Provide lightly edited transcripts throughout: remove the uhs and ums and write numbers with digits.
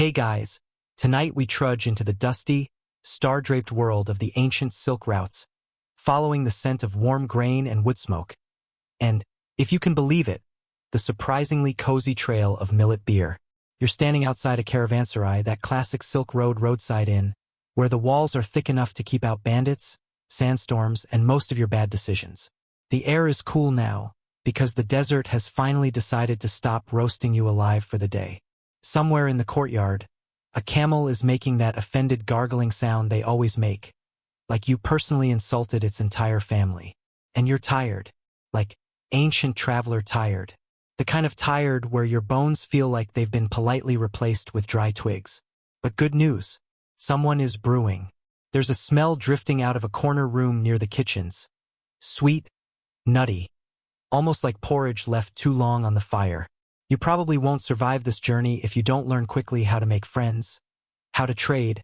Hey guys, tonight we trudge into the dusty, star-draped world of the ancient silk routes, following the scent of warm grain and wood smoke. And, if you can believe it, the surprisingly cozy trail of millet beer. You're standing outside a caravanserai, that classic Silk Road roadside inn, where the walls are thick enough to keep out bandits, sandstorms, and most of your bad decisions. The air is cool now, because the desert has finally decided to stop roasting you alive for the day. Somewhere in the courtyard, a camel is making that offended gargling sound they always make, like you personally insulted its entire family. And you're tired, like ancient traveler tired. The kind of tired where your bones feel like they've been politely replaced with dry twigs. But good news, someone is brewing. There's a smell drifting out of a corner room near the kitchens. Sweet, nutty, almost like porridge left too long on the fire. You probably won't survive this journey if you don't learn quickly how to make friends, how to trade,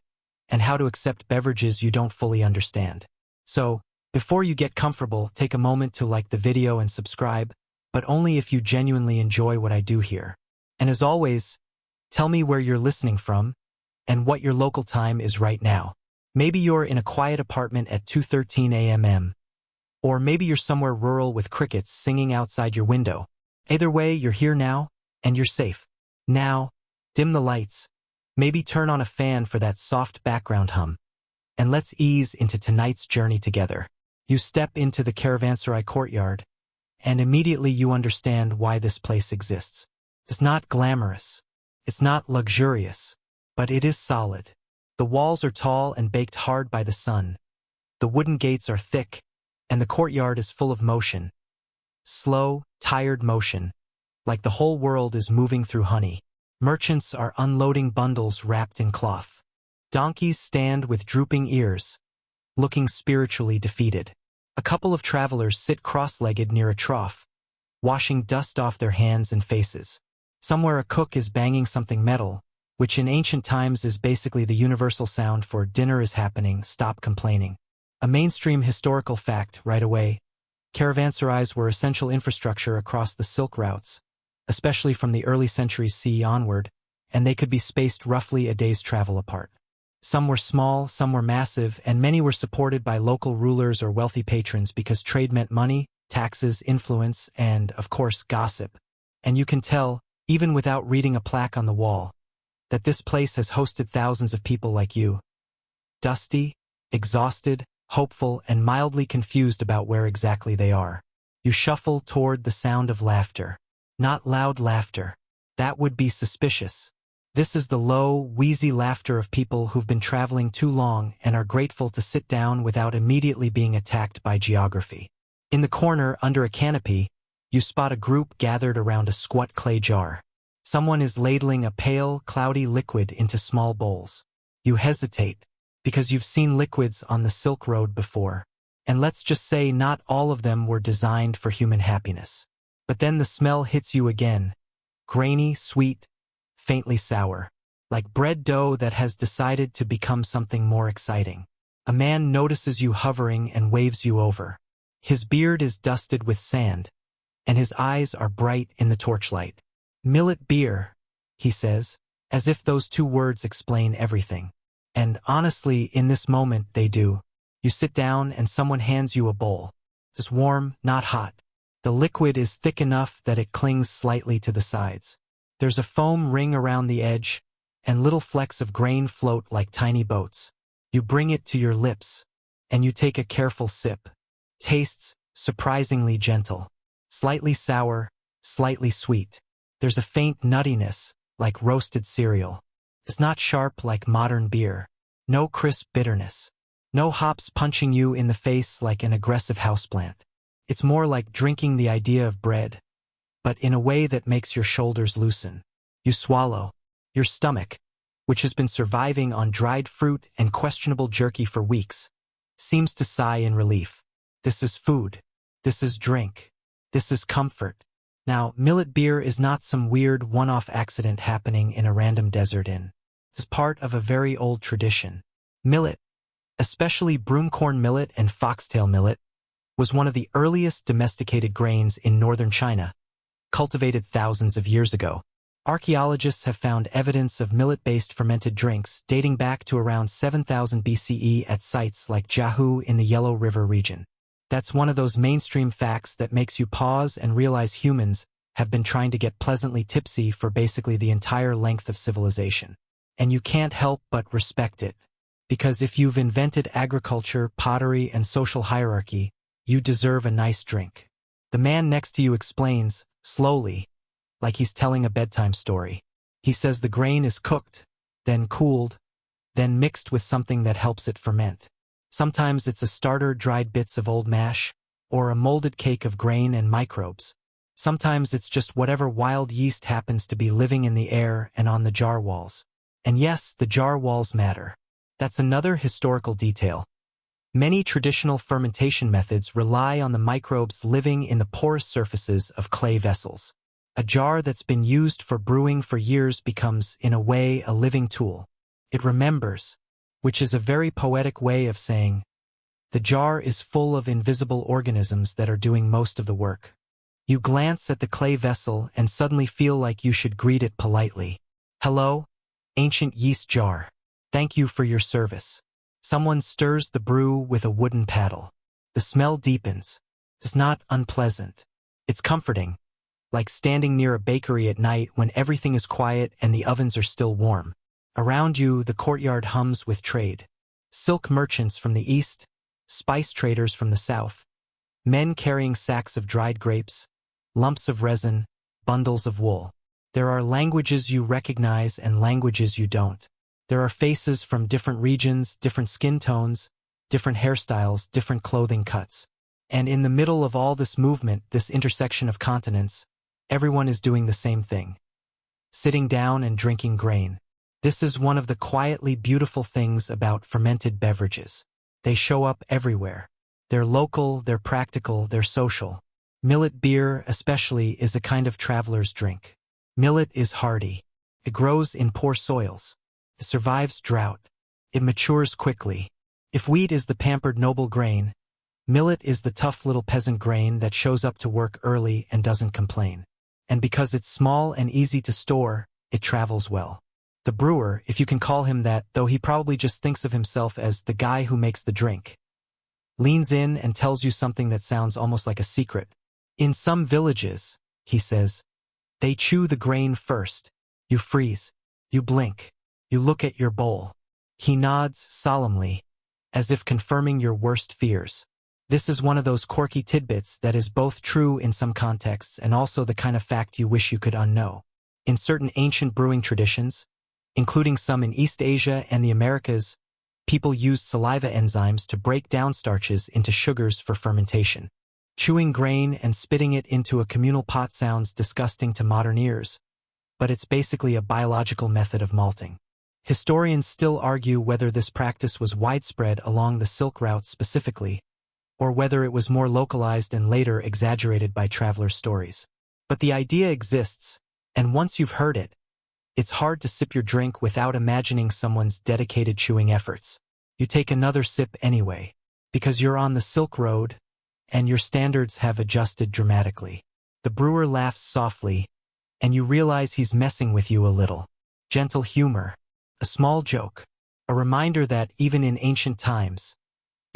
and how to accept beverages you don't fully understand. So, before you get comfortable, take a moment to like the video and subscribe, but only if you genuinely enjoy what I do here. And as always, tell me where you're listening from and what your local time is right now. Maybe you're in a quiet apartment at 2:13 a.m. Or maybe you're somewhere rural with crickets singing outside your window. Either way, you're here now, and you're safe. Now, dim the lights, maybe turn on a fan for that soft background hum, and let's ease into tonight's journey together. You step into the caravanserai courtyard, and immediately you understand why this place exists. It's not glamorous, it's not luxurious, but it is solid. The walls are tall and baked hard by the sun. The wooden gates are thick, and the courtyard is full of motion. Slow, tired motion, like the whole world is moving through honey. Merchants are unloading bundles wrapped in cloth. Donkeys stand with drooping ears, looking spiritually defeated. A couple of travelers sit cross-legged near a trough, washing dust off their hands and faces. Somewhere a cook is banging something metal, which in ancient times is basically the universal sound for dinner is happening, stop complaining. A mainstream historical fact right away. Caravanserais were essential infrastructure across the silk routes, especially from the early centuries CE onward, and they could be spaced roughly a day's travel apart. Some were small, some were massive, and many were supported by local rulers or wealthy patrons because trade meant money, taxes, influence, and, of course, gossip. And you can tell, even without reading a plaque on the wall, that this place has hosted thousands of people like you. Dusty, exhausted, hopeful, and mildly confused about where exactly they are. You shuffle toward the sound of laughter. Not loud laughter. That would be suspicious. This is the low, wheezy laughter of people who've been traveling too long and are grateful to sit down without immediately being attacked by geography. In the corner, under a canopy, you spot a group gathered around a squat clay jar. Someone is ladling a pale, cloudy liquid into small bowls. You hesitate, because you've seen liquids on the Silk Road before. And let's just say not all of them were designed for human happiness. But then the smell hits you again. Grainy, sweet, faintly sour. Like bread dough that has decided to become something more exciting. A man notices you hovering and waves you over. His beard is dusted with sand, and his eyes are bright in the torchlight. Millet beer, he says, as if those two words explain everything. And honestly, in this moment, they do. You sit down and someone hands you a bowl. It's warm, not hot. The liquid is thick enough that it clings slightly to the sides. There's a foam ring around the edge, and little flecks of grain float like tiny boats. You bring it to your lips, and you take a careful sip. Tastes surprisingly gentle. Slightly sour, slightly sweet. There's a faint nuttiness, like roasted cereal. It's not sharp like modern beer. No crisp bitterness. No hops punching you in the face like an aggressive houseplant. It's more like drinking the idea of bread, but in a way that makes your shoulders loosen. You swallow. Your stomach, which has been surviving on dried fruit and questionable jerky for weeks, seems to sigh in relief. This is food. This is drink. This is comfort. Now, millet beer is not some weird one-off accident happening in a random desert inn. It's part of a very old tradition. Millet, especially broomcorn millet and foxtail millet, was one of the earliest domesticated grains in northern China, cultivated thousands of years ago. Archaeologists have found evidence of millet-based fermented drinks dating back to around 7000 BCE at sites like Jiahu in the Yellow River region. That's one of those mainstream facts that makes you pause and realize humans have been trying to get pleasantly tipsy for basically the entire length of civilization. And you can't help but respect it. Because if you've invented agriculture, pottery, and social hierarchy, you deserve a nice drink. The man next to you explains, slowly, like he's telling a bedtime story. He says the grain is cooked, then cooled, then mixed with something that helps it ferment. Sometimes it's a starter, dried bits of old mash, or a molded cake of grain and microbes. Sometimes it's just whatever wild yeast happens to be living in the air and on the jar walls. And yes, the jar walls matter. That's another historical detail. Many traditional fermentation methods rely on the microbes living in the porous surfaces of clay vessels. A jar that's been used for brewing for years becomes, in a way, a living tool. It remembers, which is a very poetic way of saying, the jar is full of invisible organisms that are doing most of the work. You glance at the clay vessel and suddenly feel like you should greet it politely. Hello, ancient yeast jar. Thank you for your service. Someone stirs the brew with a wooden paddle. The smell deepens. It's not unpleasant. It's comforting. Like standing near a bakery at night when everything is quiet and the ovens are still warm. Around you, the courtyard hums with trade. Silk merchants from the east, spice traders from the south, men carrying sacks of dried grapes, lumps of resin, bundles of wool. There are languages you recognize and languages you don't. There are faces from different regions, different skin tones, different hairstyles, different clothing cuts. And in the middle of all this movement, this intersection of continents, everyone is doing the same thing. Sitting down and drinking grain. This is one of the quietly beautiful things about fermented beverages. They show up everywhere. They're local, they're practical, they're social. Millet beer, especially, is a kind of traveler's drink. Millet is hardy. It grows in poor soils. It survives drought. It matures quickly. If wheat is the pampered noble grain, millet is the tough little peasant grain that shows up to work early and doesn't complain. And because it's small and easy to store, it travels well. The brewer, if you can call him that, though he probably just thinks of himself as the guy who makes the drink, leans in and tells you something that sounds almost like a secret. In some villages, he says, they chew the grain first. You freeze. You blink. You look at your bowl. He nods solemnly, as if confirming your worst fears. This is one of those quirky tidbits that is both true in some contexts and also the kind of fact you wish you could unknow. In certain ancient brewing traditions, including some in East Asia and the Americas, people used saliva enzymes to break down starches into sugars for fermentation. Chewing grain and spitting it into a communal pot sounds disgusting to modern ears, but it's basically a biological method of malting. Historians still argue whether this practice was widespread along the Silk Route specifically, or whether it was more localized and later exaggerated by travelers' stories. But the idea exists, and once you've heard it, it's hard to sip your drink without imagining someone's dedicated chewing efforts. You take another sip anyway, because you're on the Silk Road, and your standards have adjusted dramatically. The brewer laughs softly, and you realize he's messing with you a little. Gentle humor, a small joke, a reminder that even in ancient times,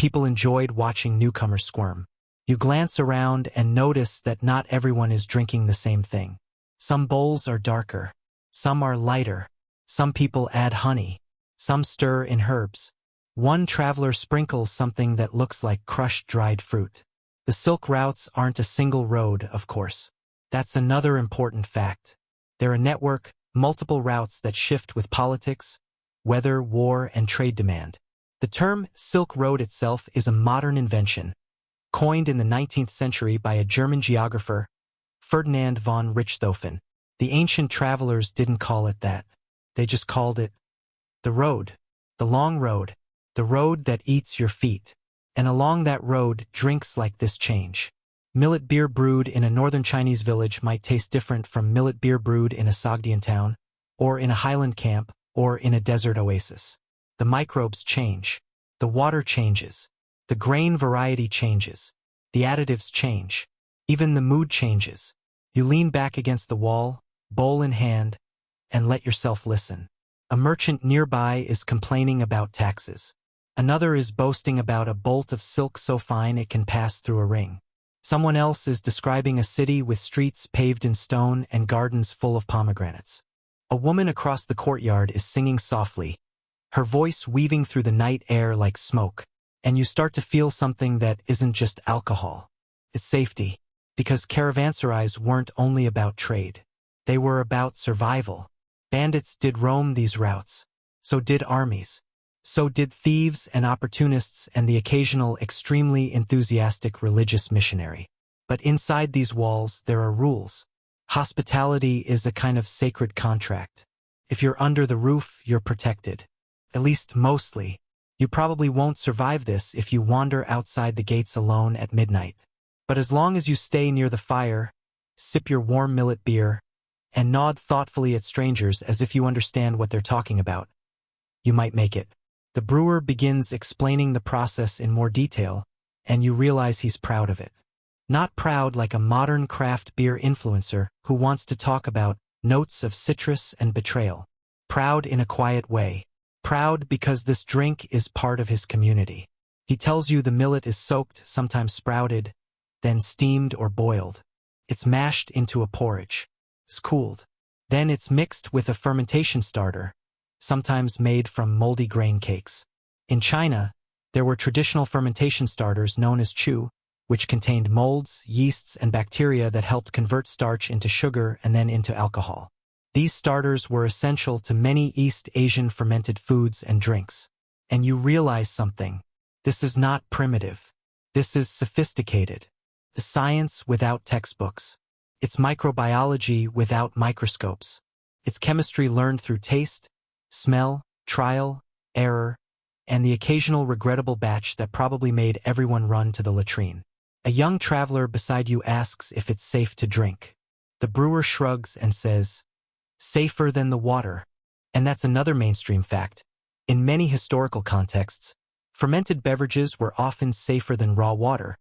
people enjoyed watching newcomers squirm. You glance around and notice that not everyone is drinking the same thing. Some bowls are darker. Some are lighter. Some people add honey. Some stir in herbs. One traveler sprinkles something that looks like crushed dried fruit. The Silk Routes aren't a single road, of course. That's another important fact. They're a network, multiple routes that shift with politics, weather, war, and trade demand. The term Silk Road itself is a modern invention, coined in the 19th century by a German geographer, Ferdinand von Richthofen. The ancient travelers didn't call it that. They just called it the road, the long road, the road that eats your feet. And along that road, drinks like this change. Millet beer brewed in a northern Chinese village might taste different from millet beer brewed in a Sogdian town, or in a highland camp, or in a desert oasis. The microbes change. The water changes. The grain variety changes. The additives change. Even the mood changes. You lean back against the wall, bowl in hand, and let yourself listen. A merchant nearby is complaining about taxes. Another is boasting about a bolt of silk so fine it can pass through a ring. Someone else is describing a city with streets paved in stone and gardens full of pomegranates. A woman across the courtyard is singing softly, her voice weaving through the night air like smoke, and you start to feel something that isn't just alcohol. It's safety, because caravanserais weren't only about trade. They were about survival. Bandits did roam these routes. So did armies. So did thieves and opportunists and the occasional extremely enthusiastic religious missionary. But inside these walls there are rules. Hospitality is a kind of sacred contract. If you're under the roof, you're protected. At least mostly. You probably won't survive this if you wander outside the gates alone at midnight. But as long as you stay near the fire, sip your warm millet beer, and nod thoughtfully at strangers as if you understand what they're talking about, you might make it. The brewer begins explaining the process in more detail, and you realize he's proud of it. Not proud like a modern craft beer influencer who wants to talk about notes of citrus and betrayal. Proud in a quiet way. Proud because this drink is part of his community. He tells you the millet is soaked, sometimes sprouted, then steamed or boiled. It's mashed into a porridge. It's cooled. Then it's mixed with a fermentation starter, sometimes made from moldy grain cakes. In China, there were traditional fermentation starters known as chu, which contained molds, yeasts, and bacteria that helped convert starch into sugar and then into alcohol. These starters were essential to many East Asian fermented foods and drinks. And you realize something. This is not primitive. This is sophisticated. The science without textbooks. It's microbiology without microscopes. It's chemistry learned through taste, smell, trial, error, and the occasional regrettable batch that probably made everyone run to the latrine. A young traveler beside you asks if it's safe to drink. The brewer shrugs and says, safer than the water. And that's another mainstream fact. In many historical contexts, fermented beverages were often safer than raw water,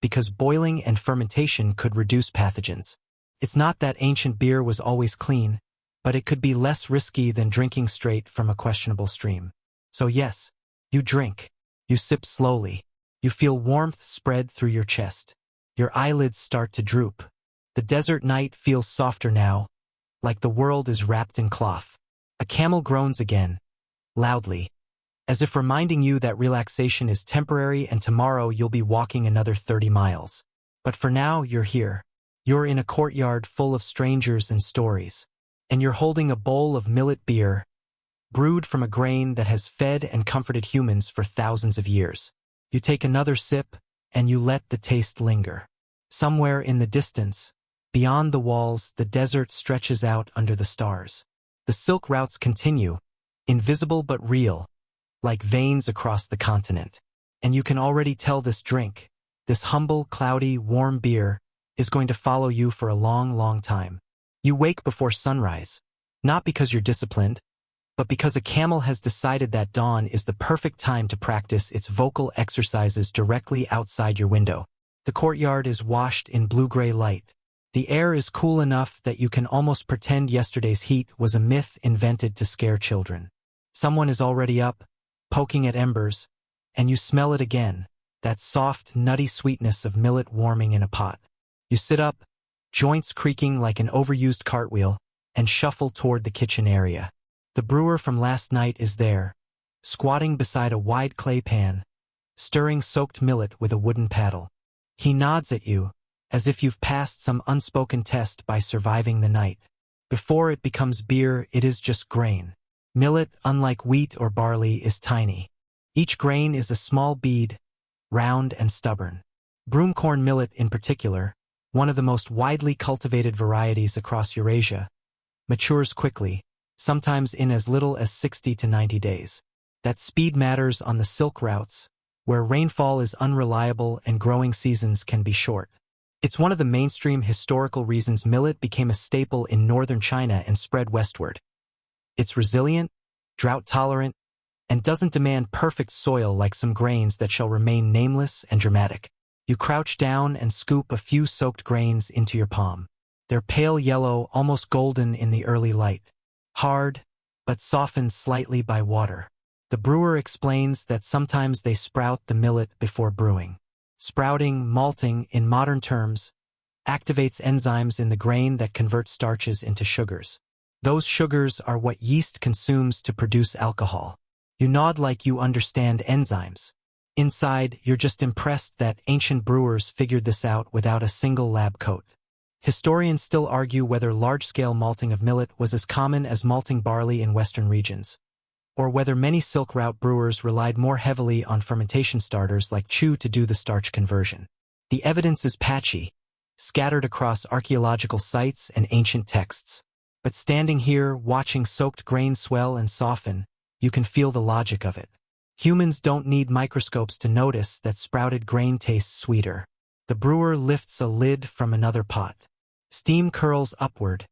because boiling and fermentation could reduce pathogens. It's not that ancient beer was always clean, but it could be less risky than drinking straight from a questionable stream. So yes, you drink. You sip slowly. You feel warmth spread through your chest. Your eyelids start to droop. The desert night feels softer now, like the world is wrapped in cloth. A camel groans again, loudly, as if reminding you that relaxation is temporary and tomorrow you'll be walking another 30 miles. But for now, you're here. You're in a courtyard full of strangers and stories. And you're holding a bowl of millet beer, brewed from a grain that has fed and comforted humans for thousands of years. You take another sip, and you let the taste linger. Somewhere in the distance, beyond the walls, the desert stretches out under the stars. The silk routes continue, invisible but real, like veins across the continent. And you can already tell this drink, this humble, cloudy, warm beer, is going to follow you for a long, long time. You wake before sunrise, not because you're disciplined, but because a camel has decided that dawn is the perfect time to practice its vocal exercises directly outside your window. The courtyard is washed in blue-gray light. The air is cool enough that you can almost pretend yesterday's heat was a myth invented to scare children. Someone is already up, poking at embers, and you smell it again, that soft, nutty sweetness of millet warming in a pot. You sit up, joints creaking like an overused cartwheel, and shuffle toward the kitchen area. The brewer from last night is there, squatting beside a wide clay pan, stirring soaked millet with a wooden paddle. He nods at you, as if you've passed some unspoken test by surviving the night. Before it becomes beer, it is just grain. Millet, unlike wheat or barley, is tiny. Each grain is a small bead, round and stubborn. Broomcorn millet in particular, one of the most widely cultivated varieties across Eurasia, matures quickly, sometimes in as little as 60 to 90 days. That speed matters on the silk routes, where rainfall is unreliable and growing seasons can be short. It's one of the mainstream historical reasons millet became a staple in northern China and spread westward. It's resilient, drought-tolerant, and doesn't demand perfect soil like some grains that shall remain nameless and dramatic. You crouch down and scoop a few soaked grains into your palm. They're pale yellow, almost golden in the early light. Hard, but softened slightly by water. The brewer explains that sometimes they sprout the millet before brewing. Sprouting, malting, in modern terms, activates enzymes in the grain that convert starches into sugars. Those sugars are what yeast consumes to produce alcohol. You nod like you understand enzymes. Inside, you're just impressed that ancient brewers figured this out without a single lab coat. Historians still argue whether large-scale malting of millet was as common as malting barley in Western regions, or whether many Silk Route brewers relied more heavily on fermentation starters like Chu to do the starch conversion. The evidence is patchy, scattered across archaeological sites and ancient texts. But standing here, watching soaked grain swell and soften, you can feel the logic of it. Humans don't need microscopes to notice that sprouted grain tastes sweeter. The brewer lifts a lid from another pot. Steam curls upward,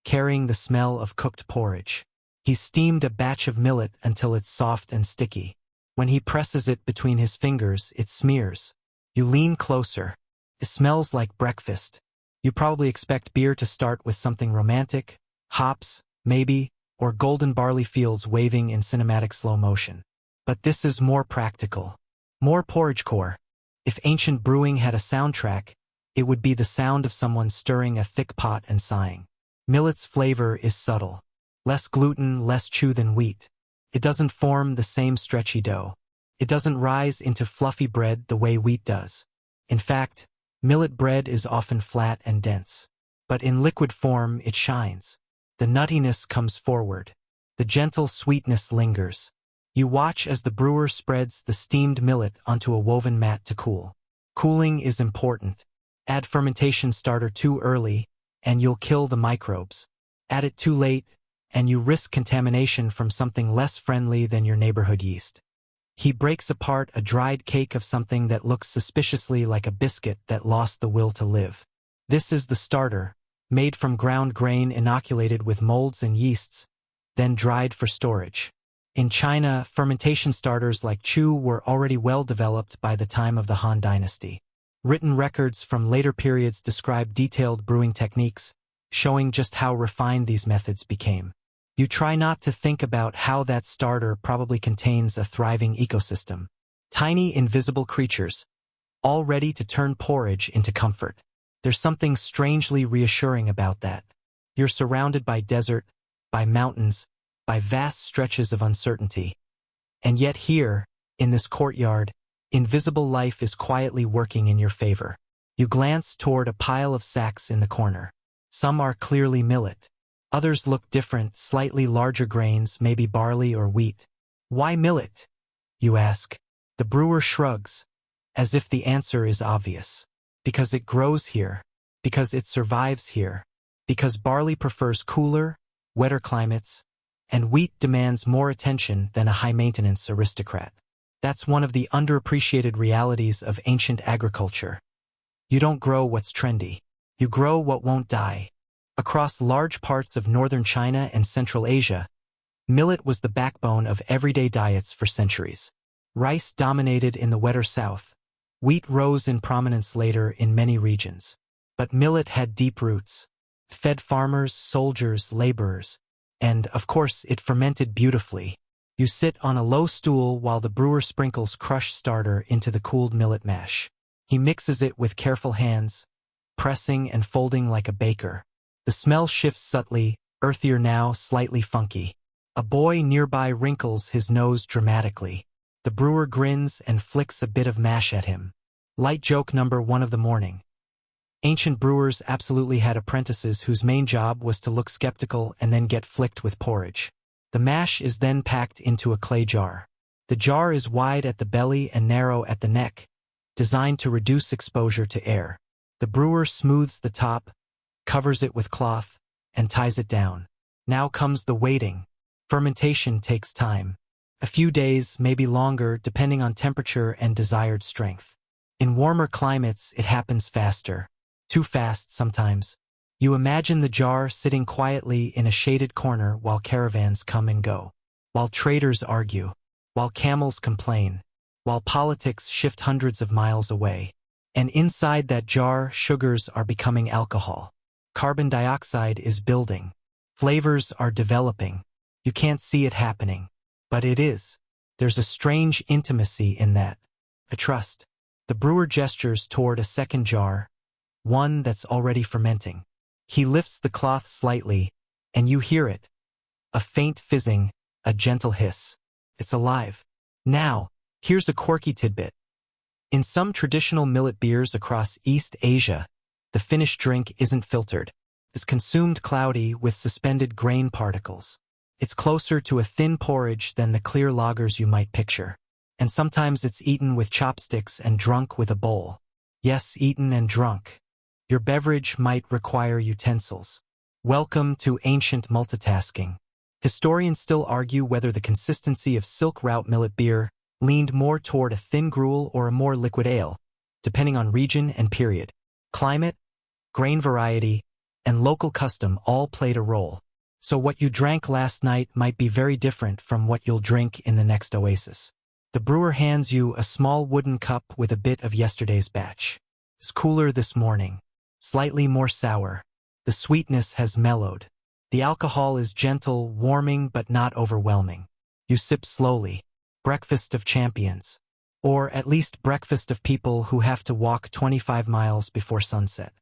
carrying the smell of cooked porridge. He's steamed a batch of millet until it's soft and sticky. When he presses it between his fingers, it smears. You lean closer. It smells like breakfast. You probably expect beer to start with something romantic, hops, maybe, or golden barley fields waving in cinematic slow motion. But this is more practical. More porridge-core. If ancient brewing had a soundtrack, it would be the sound of someone stirring a thick pot and sighing. Millet's flavor is subtle. Less gluten, less chew than wheat. It doesn't form the same stretchy dough. It doesn't rise into fluffy bread the way wheat does. In fact, millet bread is often flat and dense. But in liquid form, it shines. The nuttiness comes forward. The gentle sweetness lingers. You watch as the brewer spreads the steamed millet onto a woven mat to cool. Cooling is important. Add fermentation starter too early, and you'll kill the microbes. Add it too late, and you risk contamination from something less friendly than your neighborhood yeast. He breaks apart a dried cake of something that looks suspiciously like a biscuit that lost the will to live. This is the starter, made from ground grain inoculated with molds and yeasts, then dried for storage. In China, fermentation starters like Chu were already well developed by the time of the Han Dynasty. Written records from later periods describe detailed brewing techniques, showing just how refined these methods became. You try not to think about how that starter probably contains a thriving ecosystem. Tiny invisible creatures, all ready to turn porridge into comfort. There's something strangely reassuring about that. You're surrounded by desert, by mountains, by vast stretches of uncertainty. And yet here, in this courtyard, invisible life is quietly working in your favor. You glance toward a pile of sacks in the corner. Some are clearly millet. Others look different, slightly larger grains, maybe barley or wheat. Why millet? You ask. The brewer shrugs, as if the answer is obvious. Because it grows here. Because it survives here. Because barley prefers cooler, wetter climates, and wheat demands more attention than a high-maintenance aristocrat. That's one of the underappreciated realities of ancient agriculture. You don't grow what's trendy. You grow what won't die. Across large parts of northern China and Central Asia, millet was the backbone of everyday diets for centuries. Rice dominated in the wetter south. Wheat rose in prominence later in many regions. But millet had deep roots. Fed farmers, soldiers, laborers. And, of course, it fermented beautifully. You sit on a low stool while the brewer sprinkles crushed starter into the cooled millet mash. He mixes it with careful hands, pressing and folding like a baker. The smell shifts subtly, earthier now, slightly funky. A boy nearby wrinkles his nose dramatically. The brewer grins and flicks a bit of mash at him. Light joke number 1 of the morning. Ancient brewers absolutely had apprentices whose main job was to look skeptical and then get flicked with porridge. The mash is then packed into a clay jar. The jar is wide at the belly and narrow at the neck, designed to reduce exposure to air. The brewer smooths the top, covers it with cloth, and ties it down. Now comes the waiting. Fermentation takes time. A few days, maybe longer, depending on temperature and desired strength. In warmer climates, it happens faster. Too fast sometimes. You imagine the jar sitting quietly in a shaded corner while caravans come and go. While traders argue. While camels complain. While politics shift hundreds of miles away. And inside that jar, sugars are becoming alcohol. Carbon dioxide is building. Flavors are developing. You can't see it happening. But it is. There's a strange intimacy in that. A trust. The brewer gestures toward a second jar, one that's already fermenting. He lifts the cloth slightly, and you hear it. A faint fizzing, a gentle hiss. It's alive. Now, here's a quirky tidbit. In some traditional millet beers across East Asia, the finished drink isn't filtered. It's consumed cloudy with suspended grain particles. It's closer to a thin porridge than the clear lagers you might picture. And sometimes it's eaten with chopsticks and drunk with a bowl. Yes, eaten and drunk. Your beverage might require utensils. Welcome to ancient multitasking. Historians still argue whether the consistency of Silk Route millet beer leaned more toward a thin gruel or a more liquid ale, depending on region and period. Climate, grain variety, and local custom all played a role. So what you drank last night might be very different from what you'll drink in the next oasis. The brewer hands you a small wooden cup with a bit of yesterday's batch. It's cooler this morning, slightly more sour. The sweetness has mellowed. The alcohol is gentle, warming but not overwhelming. You sip slowly. Breakfast of champions. Or at least breakfast of people who have to walk 25 miles before sunset.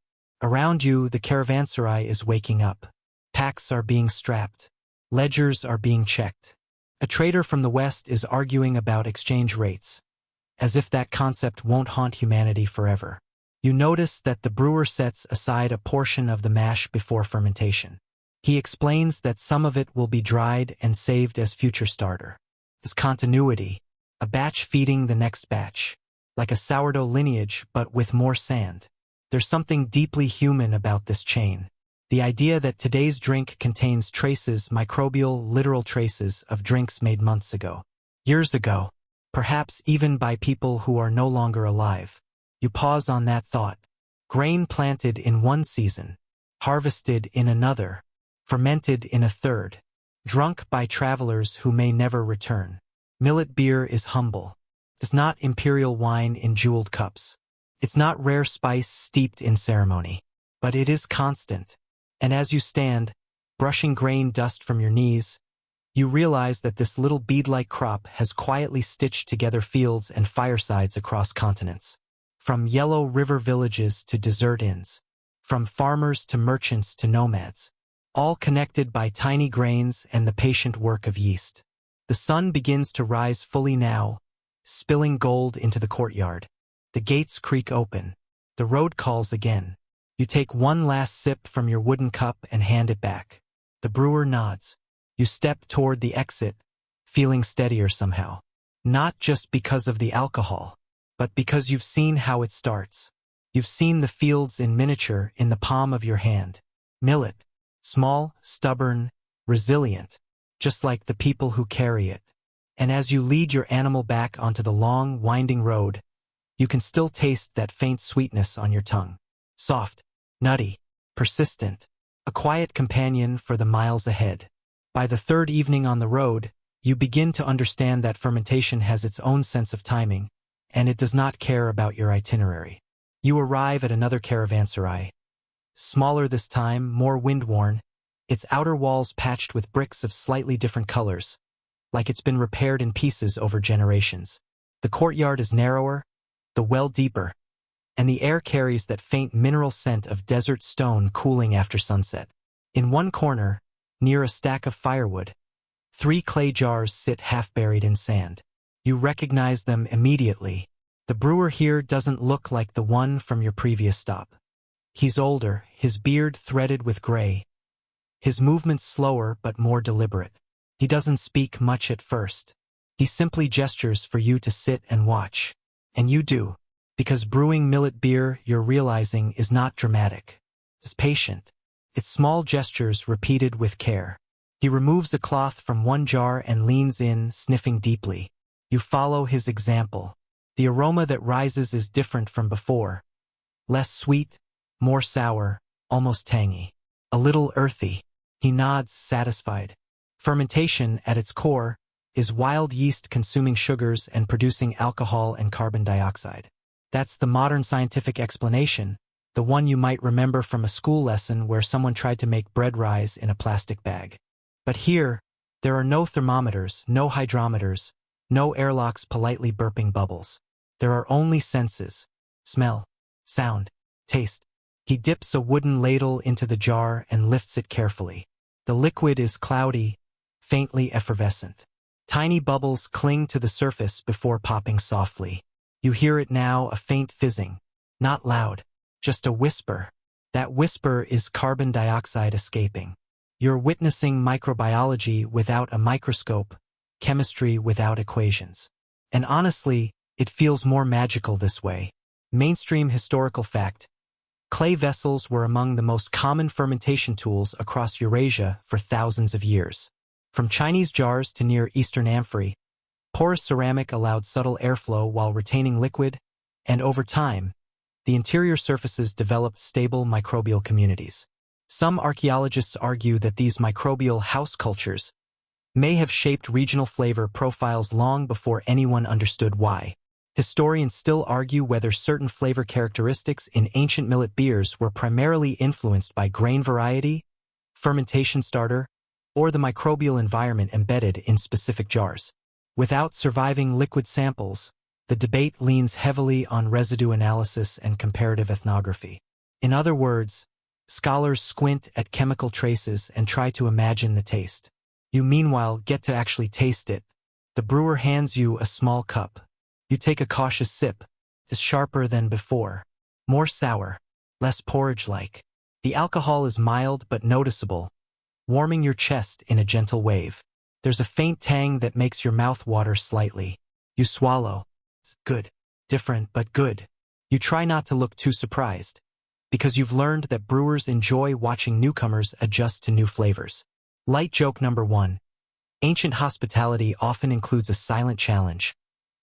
Around you, the caravanserai is waking up. Packs are being strapped. Ledgers are being checked. A trader from the West is arguing about exchange rates, as if that concept won't haunt humanity forever. You notice that the brewer sets aside a portion of the mash before fermentation. He explains that some of it will be dried and saved as future starter. This continuity, a batch feeding the next batch, like a sourdough lineage but with more sand. There's something deeply human about this chain. The idea that today's drink contains traces, microbial, literal traces of drinks made months ago. Years ago. Perhaps even by people who are no longer alive. You pause on that thought. Grain planted in one season. Harvested in another. Fermented in a third. Drunk by travelers who may never return. Millet beer is humble. It's not imperial wine in jeweled cups. It's not rare spice steeped in ceremony. But it is constant. And as you stand, brushing grain dust from your knees, you realize that this little bead-like crop has quietly stitched together fields and firesides across continents. From yellow river villages to desert inns. From farmers to merchants to nomads. All connected by tiny grains and the patient work of yeast. The sun begins to rise fully now, spilling gold into the courtyard. The gates creak open. The road calls again. You take one last sip from your wooden cup and hand it back. The brewer nods. You step toward the exit, feeling steadier somehow. Not just because of the alcohol, but because you've seen how it starts. You've seen the fields in miniature in the palm of your hand. Millet. Small, stubborn, resilient, just like the people who carry it. And as you lead your animal back onto the long, winding road, you can still taste that faint sweetness on your tongue. Soft, nutty, persistent, a quiet companion for the miles ahead. By the third evening on the road, you begin to understand that fermentation has its own sense of timing, and it does not care about your itinerary. You arrive at another caravanserai. Smaller this time, more wind-worn, its outer walls patched with bricks of slightly different colors, like it's been repaired in pieces over generations. The courtyard is narrower, the well deeper, and the air carries that faint mineral scent of desert stone cooling after sunset. In one corner, near a stack of firewood, 3 clay jars sit half-buried in sand. You recognize them immediately. The brewer here doesn't look like the one from your previous stop. He's older, his beard threaded with gray. His movements slower but more deliberate. He doesn't speak much at first. He simply gestures for you to sit and watch. And you do. Because brewing millet beer, you're realizing, is not dramatic. It's patient. It's small gestures repeated with care. He removes a cloth from one jar and leans in, sniffing deeply. You follow his example. The aroma that rises is different from before. Less sweet, more sour, almost tangy. A little earthy. He nods, satisfied. Fermentation, at its core, is wild yeast consuming sugars and producing alcohol and carbon dioxide. That's the modern scientific explanation, the one you might remember from a school lesson where someone tried to make bread rise in a plastic bag. But here, there are no thermometers, no hydrometers, no airlocks politely burping bubbles. There are only senses: smell, sound, taste. He dips a wooden ladle into the jar and lifts it carefully. The liquid is cloudy, faintly effervescent. Tiny bubbles cling to the surface before popping softly. You hear it now, a faint fizzing. Not loud, just a whisper. That whisper is carbon dioxide escaping. You're witnessing microbiology without a microscope, chemistry without equations. And honestly, it feels more magical this way. Mainstream historical fact: clay vessels were among the most common fermentation tools across Eurasia for thousands of years. From Chinese jars to Near Eastern amphorae, porous ceramic allowed subtle airflow while retaining liquid, and over time, the interior surfaces developed stable microbial communities. Some archaeologists argue that these microbial house cultures may have shaped regional flavor profiles long before anyone understood why. Historians still argue whether certain flavor characteristics in ancient millet beers were primarily influenced by grain variety, fermentation starter, or the microbial environment embedded in specific jars. Without surviving liquid samples, the debate leans heavily on residue analysis and comparative ethnography. In other words, scholars squint at chemical traces and try to imagine the taste. You meanwhile get to actually taste it. The brewer hands you a small cup. You take a cautious sip. It's sharper than before. More sour. Less porridge-like. The alcohol is mild but noticeable, warming your chest in a gentle wave. There's a faint tang that makes your mouth water slightly. You swallow. It's good. Different but good. You try not to look too surprised, because you've learned that brewers enjoy watching newcomers adjust to new flavors. Light joke number 1. Ancient hospitality often includes a silent challenge.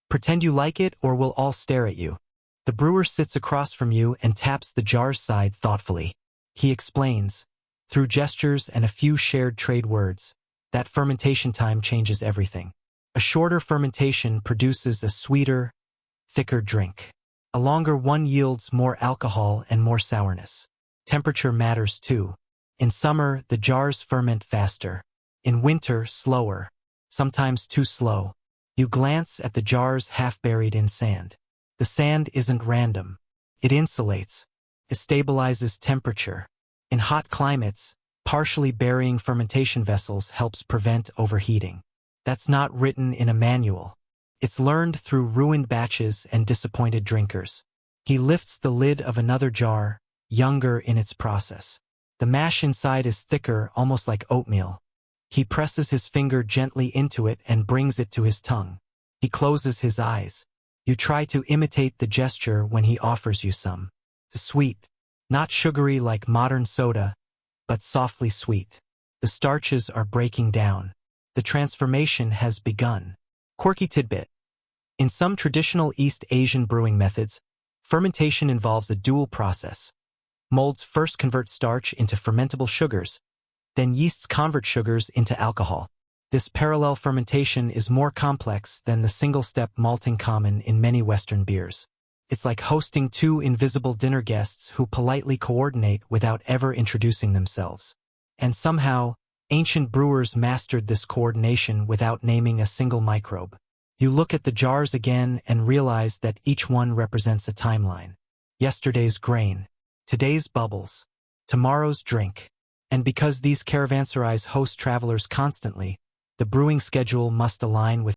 Pretend you like it or we'll all stare at you. The brewer sits across from you and taps the jar's side thoughtfully. He explains, through gestures and a few shared trade words, that fermentation time changes everything. A shorter fermentation produces a sweeter, thicker drink. A longer one yields more alcohol and more sourness. Temperature matters too. In summer, the jars ferment faster. In winter, slower. Sometimes too slow. You glance at the jars half buried in sand. The sand isn't random. It insulates. It stabilizes temperature. In hot climates, partially burying fermentation vessels helps prevent overheating. That's not written in a manual. It's learned through ruined batches and disappointed drinkers. He lifts the lid of another jar, younger in its process. The mash inside is thicker, almost like oatmeal. He presses his finger gently into it and brings it to his tongue. He closes his eyes. You try to imitate the gesture when he offers you some. It's sweet, not sugary like modern soda, but softly sweet. The starches are breaking down. The transformation has begun. Quirky tidbit. In some traditional East Asian brewing methods, fermentation involves a dual process. Molds first convert starch into fermentable sugars, then yeasts convert sugars into alcohol. This parallel fermentation is more complex than the single-step malting common in many Western beers. It's like hosting two invisible dinner guests who politely coordinate without ever introducing themselves. And somehow, ancient brewers mastered this coordination without naming a single microbe. You look at the jars again and realize that each one represents a timeline. Yesterday's grain, today's bubbles, tomorrow's drink. And because these caravanserais host travelers constantly, the brewing schedule must align with